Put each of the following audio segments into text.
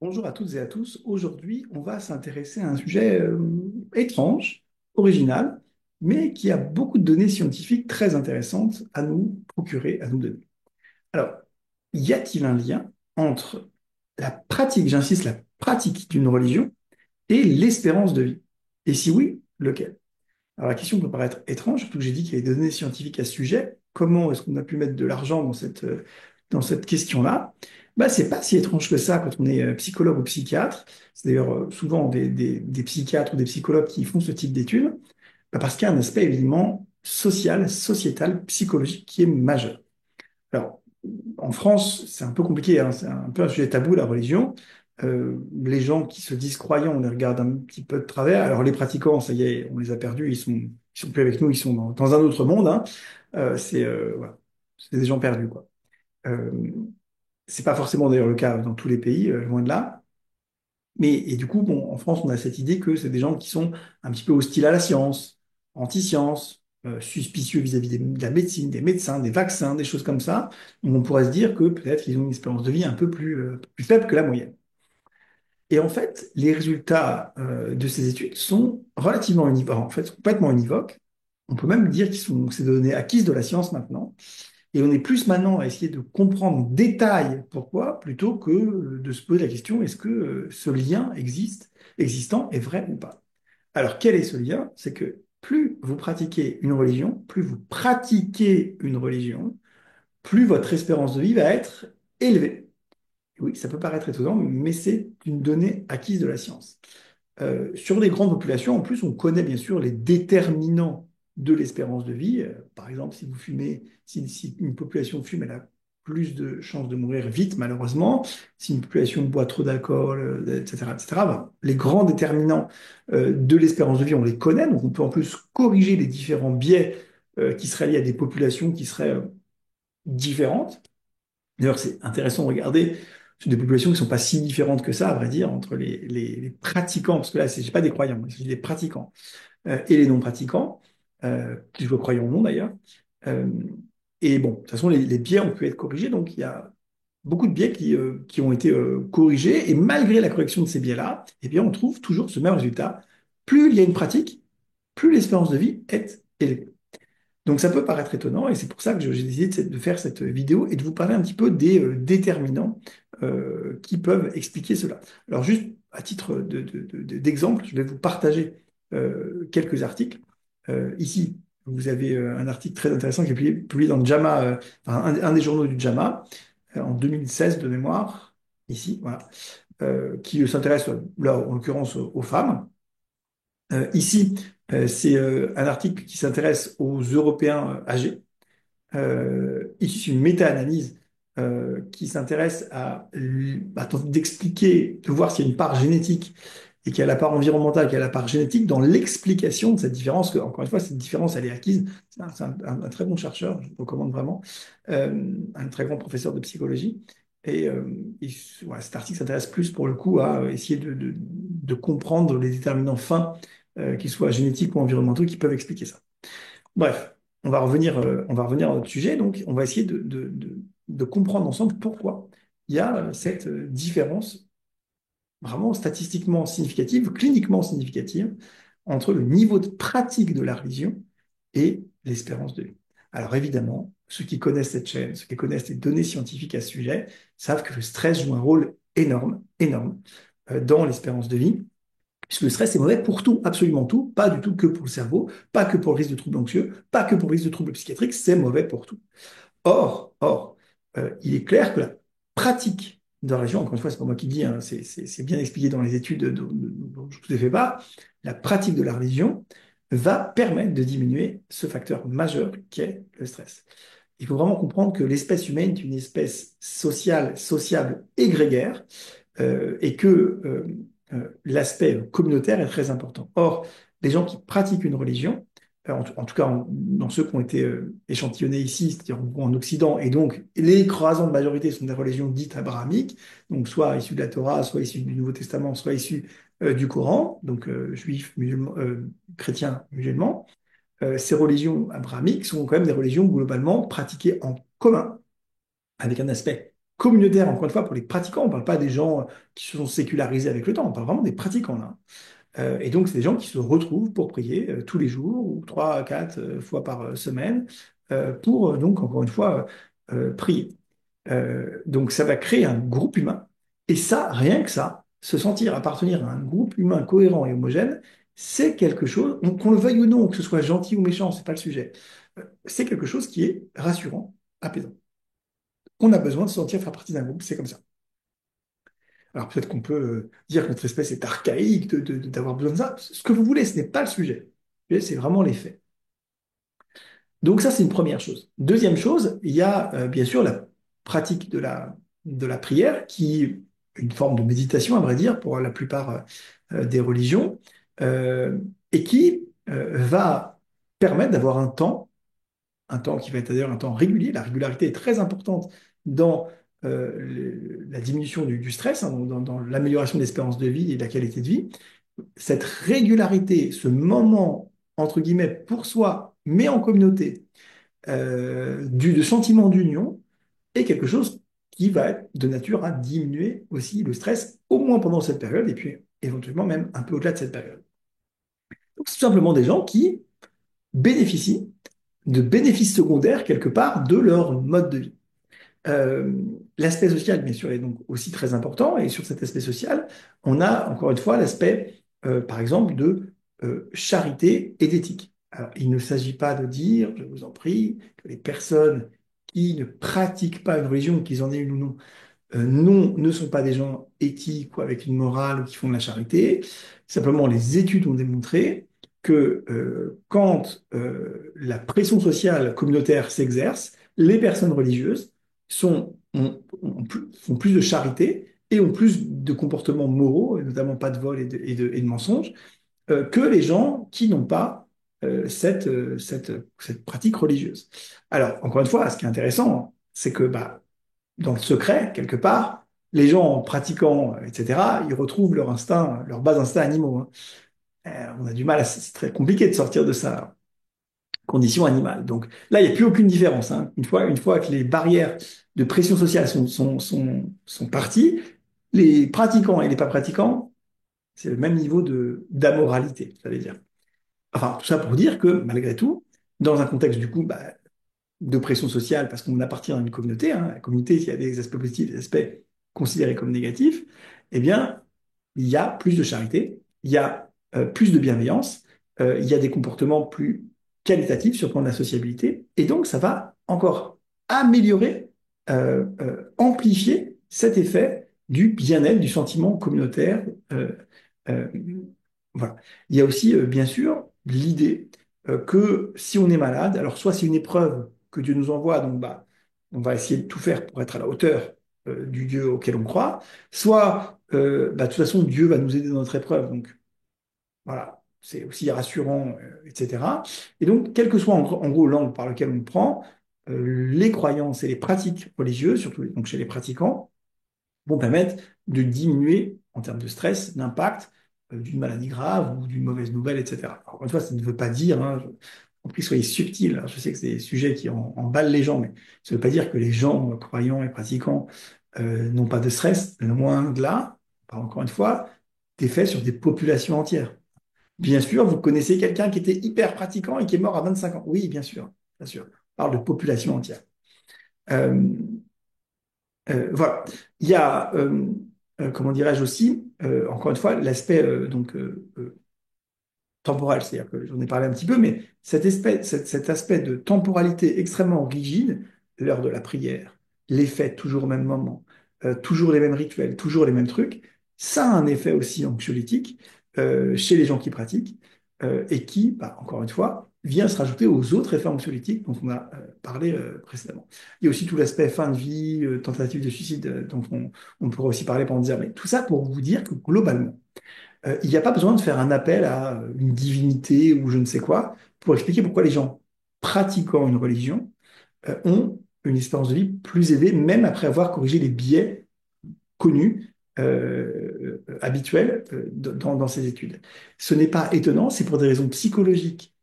Bonjour à toutes et à tous. Aujourd'hui, on va s'intéresser à un sujet étrange, original, mais qui a beaucoup de données scientifiques très intéressantes à nous procurer, à nous donner. Alors, y a-t-il un lien entre la pratique, j'insiste, la pratique d'une religion et l'espérance de vie? Et si oui, lequel? Alors la question peut paraître étrange, surtout que j'ai dit qu'il y avait des données scientifiques à ce sujet. Comment est-ce qu'on a pu mettre de l'argent dans cette question-là? Bah, c'est pas si étrange que ça quand on est psychologue ou psychiatre. C'est d'ailleurs souvent des psychiatres ou des psychologues qui font ce type d'études, bah, parce qu'il y a un aspect évidemment social, sociétal, psychologique qui est majeur. Alors, en France, c'est un peu compliqué, hein, c'est un peu un sujet tabou, la religion. Les gens qui se disent croyants, on les regarde un petit peu de travers. Alors, les pratiquants, ça y est, on les a perdus, ils sont plus avec nous, ils sont dans un autre monde, hein. Voilà, c'est des gens perdus, quoi. Euh, c'est pas forcément d'ailleurs le cas dans tous les pays, loin de là. Et du coup, bon, en France, on a cette idée que c'est des gens qui sont un petit peu hostiles à la science, anti-science, suspicieux vis-à-vis de la médecine, des médecins, des vaccins, des choses comme ça. Donc on pourrait se dire que peut-être ils ont une espérance de vie plus faible que la moyenne. Et en fait, les résultats de ces études sont relativement univoques, en fait, complètement univoques. On peut même dire c'est des données acquises de la science maintenant. Et on est plus maintenant à essayer de comprendre en détail pourquoi, plutôt que de se poser la question, est-ce que ce lien existant est vrai ou pas? Alors, quel est ce lien? C'est que plus vous pratiquez une religion, plus votre espérance de vie va être élevée. Oui, ça peut paraître étonnant, mais c'est une donnée acquise de la science. Sur les grandes populations, en plus, on connaît bien sûr les déterminants de l'espérance de vie. Par exemple, si vous fumez, si une population fume, elle a plus de chances de mourir vite, malheureusement. Si une population boit trop d'alcool, etc., etc., ben, les grands déterminants de l'espérance de vie, on les connaît. Donc, on peut en plus corriger les différents biais qui seraient liés à des populations qui seraient différentes. D'ailleurs, c'est intéressant de regarder sur des populations qui ne sont pas si différentes que ça, à vrai dire, entre les pratiquants, parce que là, c'est pas des croyants, c'est des pratiquants, et les non-pratiquants, qu'ils soient croyants ou non d'ailleurs. Euh, et bon, de toute façon, les biais ont pu être corrigés, donc il y a beaucoup de biais qui ont été corrigés, et malgré la correction de ces biais-là, eh bien, on trouve toujours ce même résultat. Plus il y a une pratique, plus l'espérance de vie est élevée. Donc ça peut paraître étonnant et c'est pour ça que j'ai décidé de faire cette vidéo et de vous parler un petit peu des déterminants qui peuvent expliquer cela. Alors juste à titre d'exemple, je vais vous partager quelques articles. Ici, vous avez un article très intéressant qui est publié dans le JAMA, enfin, un des journaux du JAMA, en 2016 de mémoire, ici, voilà, qui s'intéresse, là, en l'occurrence, aux femmes. Ici, c'est un article qui s'intéresse aux Européens âgés. Ici, c'est une méta-analyse qui s'intéresse à tenter d'expliquer, de voir s'il y a une part génétique et qu'il y a la part environnementale, qu'il y a la part génétique dans l'explication de cette différence, que, encore une fois, cette différence, elle est acquise. C'est un très bon chercheur, je vous recommande vraiment, un très grand professeur de psychologie. Et, voilà, cet article s'intéresse plus pour le coup à essayer de comprendre les déterminants fins, qu'ils soient génétiques ou environnementaux, qui peuvent expliquer ça. Bref, on va revenir à notre sujet. Donc, on va essayer de comprendre ensemble pourquoi il y a cette différence vraiment statistiquement significative, cliniquement significative, entre le niveau de pratique de la religion et l'espérance de vie. Alors évidemment, ceux qui connaissent cette chaîne, ceux qui connaissent les données scientifiques à ce sujet, savent que le stress joue un rôle énorme, énorme, dans l'espérance de vie. Puisque le stress est mauvais pour tout, absolument tout, pas du tout que pour le cerveau, pas que pour le risque de troubles anxieux, pas que pour le risque de troubles psychiatriques, c'est mauvais pour tout. Or, il est clair que la pratique de la religion, encore une fois, c'est pas moi qui le dis, hein, c'est bien expliqué dans les études dont je ne vous ai fait part, la pratique de la religion va permettre de diminuer ce facteur majeur qu'est le stress. Il faut vraiment comprendre que l'espèce humaine est une espèce sociale, sociable et grégaire, et que l'aspect communautaire est très important. Or, les gens qui pratiquent une religion, en tout cas dans ceux qui ont été échantillonnés ici, c'est-à-dire en Occident, et donc l'écrasante majorité sont des religions dites abrahamiques, donc soit issues de la Torah, soit issues du Nouveau Testament, soit issues du Coran, donc juifs, musulmans, chrétiens, musulmans. Ces religions abrahamiques sont quand même des religions globalement pratiquées en commun, avec un aspect communautaire, encore une fois, pour les pratiquants. On ne parle pas des gens qui se sont sécularisés avec le temps, on parle vraiment des pratiquants là. Et donc, c'est des gens qui se retrouvent pour prier tous les jours ou trois, quatre fois par semaine pour, donc, encore une fois, prier. Donc, ça va créer un groupe humain. Et ça, rien que ça, se sentir appartenir à un groupe humain cohérent et homogène, c'est quelque chose, qu'on le veuille ou non, que ce soit gentil ou méchant, c'est pas le sujet. C'est quelque chose qui est rassurant, apaisant. On a besoin de se sentir faire partie d'un groupe, c'est comme ça. Alors peut-être qu'on peut dire que notre espèce est archaïque, d'avoir besoin de ça. Ce que vous voulez, ce n'est pas le sujet. C'est vraiment les faits. Donc ça, c'est une première chose. Deuxième chose, il y a bien sûr la pratique de la prière, qui est une forme de méditation, à vrai dire, pour la plupart des religions, euh, et qui va permettre d'avoir un temps qui va être d'ailleurs un temps régulier. La régularité est très importante dans la diminution du stress, hein, dans l'amélioration de l'espérance de vie et de la qualité de vie. Cette régularité, ce moment, entre guillemets, pour soi, mais en communauté, de sentiment d'union, est quelque chose qui va être de nature à diminuer aussi le stress, au moins pendant cette période, et puis éventuellement même un peu au-delà de cette période. Donc, c'est tout simplement des gens qui bénéficient de bénéfices secondaires, quelque part, de leur mode de vie. Euh, L'aspect social, bien sûr, est donc aussi très important. Et sur cet aspect social, on a encore une fois l'aspect, par exemple, de charité et d'éthique. Alors, il ne s'agit pas de dire, je vous en prie, que les personnes qui ne pratiquent pas une religion, qu'ils en aient une ou non, non, ne sont pas des gens éthiques ou avec une morale ou qui font de la charité. Simplement, les études ont démontré que quand la pression sociale communautaire s'exerce, les personnes religieuses font plus de charité et ont plus de comportements moraux, et notamment pas de vol et de mensonges, que les gens qui n'ont pas cette pratique religieuse. Alors, encore une fois, ce qui est intéressant, c'est que bah, dans le secret, quelque part, les gens pratiquants, etc., ils retrouvent leur instinct, leur bas instinct animaux, hein. On a du mal, c'est très compliqué de sortir de sa condition animale. Donc là, il n'y a plus aucune différence, hein. Une fois que les barrières de pression sociale sont parties, les pratiquants et les pas pratiquants, c'est le même niveau d'amoralité, ça veut dire. Enfin, tout ça pour dire que malgré tout, dans un contexte du coup bah, de pression sociale, parce qu'on appartient à une communauté, hein, la communauté, il y a des aspects positifs, des aspects considérés comme négatifs, eh bien, il y a plus de charité, il y a plus de bienveillance, il y a des comportements plus qualitatifs sur le plan de la sociabilité, et donc ça va encore améliorer, amplifier cet effet du bien-être, du sentiment communautaire. euh, euh, voilà. Il y a aussi, bien sûr, l'idée que si on est malade, alors soit c'est une épreuve que Dieu nous envoie, donc bah, on va essayer de tout faire pour être à la hauteur du Dieu auquel on croit, soit bah, de toute façon Dieu va nous aider dans notre épreuve, donc voilà, c'est aussi rassurant, etc. Et donc, quel que soit en gros l'angle par lequel on prend, les croyances et les pratiques religieuses, surtout donc chez les pratiquants, vont permettre de diminuer en termes de stress l'impact d'une maladie grave ou d'une mauvaise nouvelle, etc. Encore une fois, ça ne veut pas dire, hein, compris, soyez subtil, hein, je sais que c'est des sujets qui emballent les gens, mais ça ne veut pas dire que les gens croyants et pratiquants n'ont pas de stress, loin de là, encore une fois, des faits sur des populations entières. Bien sûr, vous connaissez quelqu'un qui était hyper pratiquant et qui est mort à 25 ans. Oui, bien sûr, bien sûr. On parle de population entière. Euh, voilà. Il y a, comment dirais-je aussi, encore une fois, l'aspect temporel, c'est-à-dire que j'en ai parlé un petit peu, mais cet aspect de temporalité extrêmement rigide, l'heure de la prière, les fêtes toujours au même moment, toujours les mêmes rituels, toujours les mêmes trucs, ça a un effet aussi anxiolytique chez les gens qui pratiquent et qui, bah, encore une fois, vient se rajouter aux autres effets anxiolytiques dont on a parlé précédemment. Il y a aussi tout l'aspect fin de vie, tentative de suicide dont on pourrait aussi parler pendant des heures, mais tout ça pour vous dire que globalement, il n'y a pas besoin de faire un appel à une divinité ou je ne sais quoi pour expliquer pourquoi les gens pratiquant une religion ont une espérance de vie plus élevée, même après avoir corrigé les biais connus, habituels dans ces études. Ce n'est pas étonnant, c'est pour des raisons psychologiques,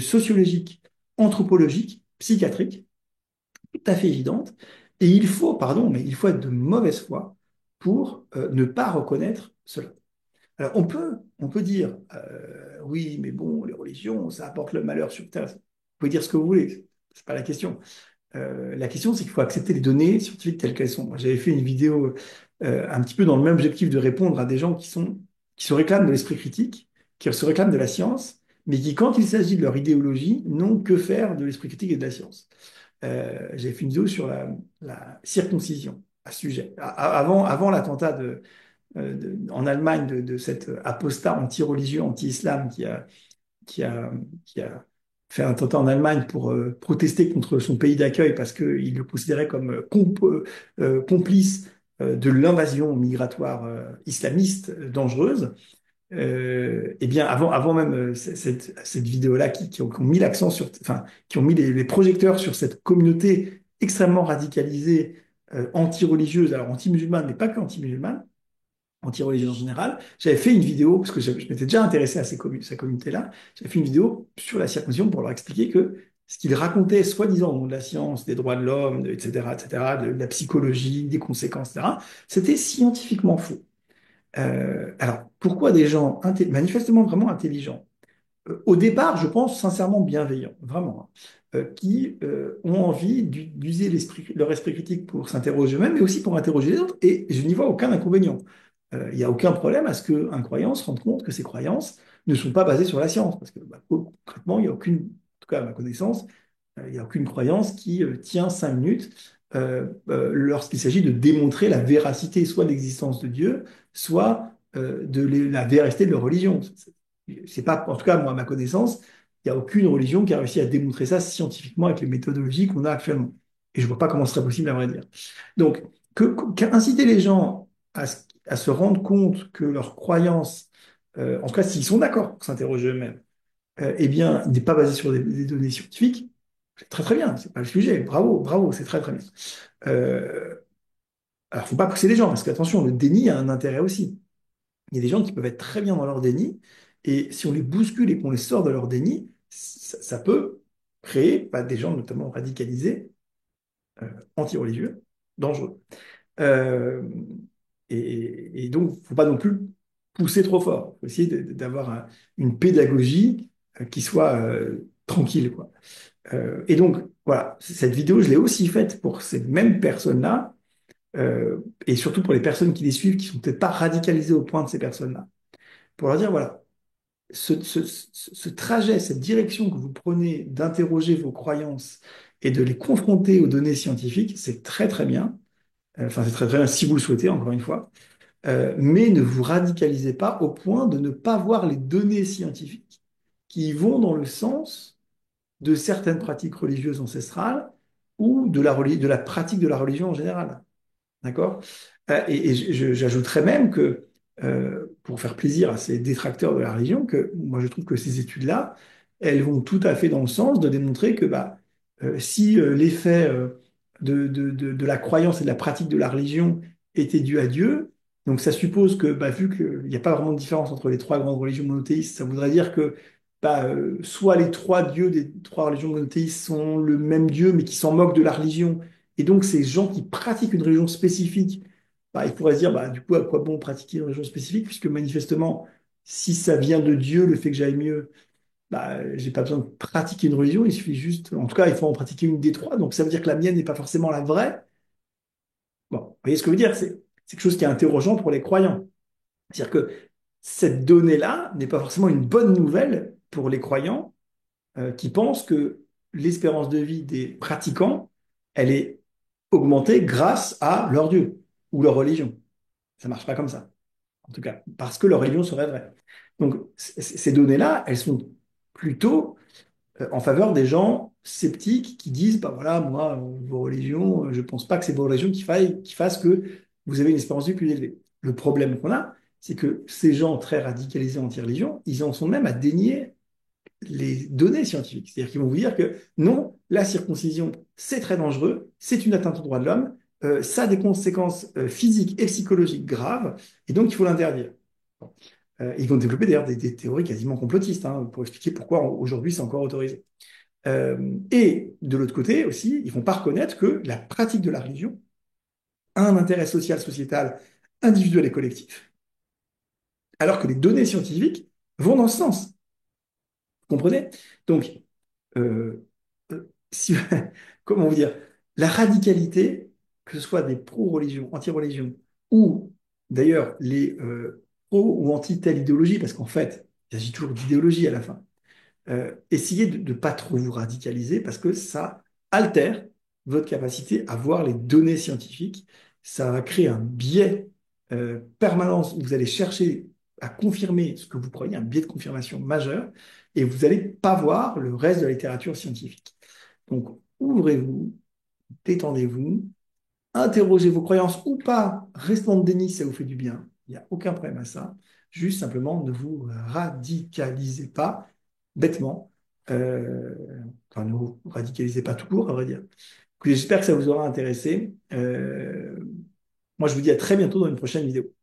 sociologiques, anthropologiques, psychiatriques, tout à fait évidentes, Et il faut, pardon, mais il faut être de mauvaise foi pour ne pas reconnaître cela. Alors on peut dire, oui, mais bon, les religions, ça apporte le malheur sur Terre. Vous pouvez dire ce que vous voulez, c'est pas la question. La question, c'est qu'il faut accepter les données scientifiques telles qu'elles sont. Moi, j'avais fait une vidéo un petit peu dans le même objectif de répondre à des gens qui se réclament de l'esprit critique, qui se réclament de la science, mais qui, quand il s'agit de leur idéologie, n'ont que faire de l'esprit critique et de la science. J'avais fait une vidéo sur la circoncision à ce sujet. Avant l'attentat en Allemagne de cet apostat anti-religieux, anti-islam qui a, qui a fait un attentat en Allemagne pour protester contre son pays d'accueil parce qu'il le considérait comme complice de l'invasion migratoire islamiste dangereuse. Eh bien, avant même cette vidéo-là, qui ont mis l'accent sur, enfin, qui ont mis les projecteurs sur cette communauté extrêmement radicalisée, anti-religieuse, alors anti-musulmane, mais pas que anti-musulmane, anti-religieuse en général. J'avais fait une vidéo, parce que je m'étais déjà intéressé à sa communauté-là, j'avais fait une vidéo sur la circoncision pour leur expliquer que ce qu'ils racontaient, soi-disant au nom de la science, des droits de l'homme, etc., de la psychologie, des conséquences, etc., c'était scientifiquement faux. Alors, pourquoi des gens manifestement vraiment intelligents, au départ, je pense sincèrement bienveillants, vraiment, qui ont envie d'user leur esprit critique pour s'interroger eux-mêmes, mais aussi pour interroger les autres, et je n'y vois aucun inconvénient. Il n'y a aucun problème à ce qu'un croyant se rende compte que ses croyances ne sont pas basées sur la science, parce que concrètement, il n'y a aucune, en tout cas à ma connaissance, il n'y a aucune croyance qui tient 5 minutes lorsqu'il s'agit de démontrer la véracité soit de l'existence de Dieu, soit la véracité de leur religion. C'est pas, en tout cas, moi, à ma connaissance, il n'y a aucune religion qui a réussi à démontrer ça scientifiquement avec les méthodologies qu'on a actuellement. Et je ne vois pas comment ce serait possible, à vrai dire. Donc, inciter les gens à se rendre compte que leurs croyances, en tout cas, s'ils sont d'accord pour s'interroger eux-mêmes, eh bien, n'est pas basé sur des données scientifiques, c'est très très bien, c'est pas le sujet. Bravo, bravo, c'est très très bien. Euh, alors, faut pas pousser les gens, parce qu'attention, le déni a un intérêt aussi. Il y a des gens qui peuvent être très bien dans leur déni, et si on les bouscule et qu'on les sort de leur déni, ça peut créer des gens notamment radicalisés, anti-religieux, dangereux. Euh, et donc, faut pas non plus pousser trop fort. Faut essayer d'avoir une pédagogie qui soit tranquille, quoi. Et donc, voilà, cette vidéo, je l'ai aussi faite pour ces mêmes personnes-là, et surtout pour les personnes qui les suivent, qui sont peut-être pas radicalisées au point de ces personnes-là, pour leur dire, voilà, ce trajet, cette direction que vous prenez d'interroger vos croyances et de les confronter aux données scientifiques, c'est très très bien. Enfin, c'est très très bien si vous le souhaitez, encore une fois. Mais ne vous radicalisez pas au point de ne pas voir les données scientifiques qui vont dans le sens de certaines pratiques religieuses ancestrales ou de la pratique de la religion en général. D'accord? J'ajouterais même que, pour faire plaisir à ces détracteurs de la religion, que moi je trouve que ces études-là, elles vont tout à fait dans le sens de démontrer que si l'effet de la croyance et de la pratique de la religion était dû à Dieu, donc ça suppose que, vu qu'il n'y a pas vraiment de différence entre les trois grandes religions monothéistes, ça voudrait dire que soit les trois dieux des trois religions monothéistes sont le même Dieu, mais qui s'en moquent de la religion, et donc, ces gens qui pratiquent une religion spécifique, ils pourraient se dire, du coup, à quoi bon pratiquer une religion spécifique, puisque manifestement, si ça vient de Dieu, le fait que j'aille mieux, j'ai pas besoin de pratiquer une religion, il suffit juste, en tout cas, il faut en pratiquer une des trois, donc ça veut dire que la mienne n'est pas forcément la vraie. Bon, vous voyez ce que je veux dire? C'est quelque chose qui est interrogeant pour les croyants. C'est-à-dire que cette donnée-là n'est pas forcément une bonne nouvelle pour les croyants qui pensent que l'espérance de vie des pratiquants, elle est augmentée grâce à leur Dieu ou leur religion. Ça marche pas comme ça, en tout cas, parce que leur religion serait vraie. Donc, ces données-là, elles sont plutôt en faveur des gens sceptiques qui disent, voilà, moi, vos religions, je pense pas que c'est vos religions qui fassent que vous avez une espérance de vie plus élevée. Le problème qu'on a, c'est que ces gens très radicalisés anti-religion, ils en sont même à dénier les données scientifiques. C'est-à-dire qu'ils vont vous dire que non, la circoncision, c'est très dangereux, c'est une atteinte aux droits de l'homme, ça a des conséquences physiques et psychologiques graves, et donc il faut l'interdire. Bon. Ils vont développer d'ailleurs des théories quasiment complotistes pour expliquer pourquoi aujourd'hui c'est encore autorisé. Et de l'autre côté aussi, ils ne vont pas reconnaître que la pratique de la religion a un intérêt social, sociétal, individuel et collectif, alors que les données scientifiques vont dans ce sens. Vous comprenez? Donc, euh, si, comment vous dire, la radicalité, que ce soit des pro-religion, anti-religion, ou d'ailleurs les pro ou anti telle idéologie, parce qu'en fait, il s'agit toujours d'idéologie à la fin. Essayez de ne pas trop vous radicaliser parce que ça altère votre capacité à voir les données scientifiques. Ça va créer un biais permanent où vous allez chercher à confirmer ce que vous croyez, un biais de confirmation majeur, et vous n'allez pas voir le reste de la littérature scientifique. Donc, ouvrez-vous, détendez-vous, interrogez vos croyances ou pas, restez dans le déni si ça vous fait du bien. Il n'y a aucun problème à ça. Juste simplement, ne vous radicalisez pas bêtement. Euh, enfin, ne vous radicalisez pas tout court, à vrai dire. Écoutez, j'espère que ça vous aura intéressé. Moi, je vous dis à très bientôt dans une prochaine vidéo.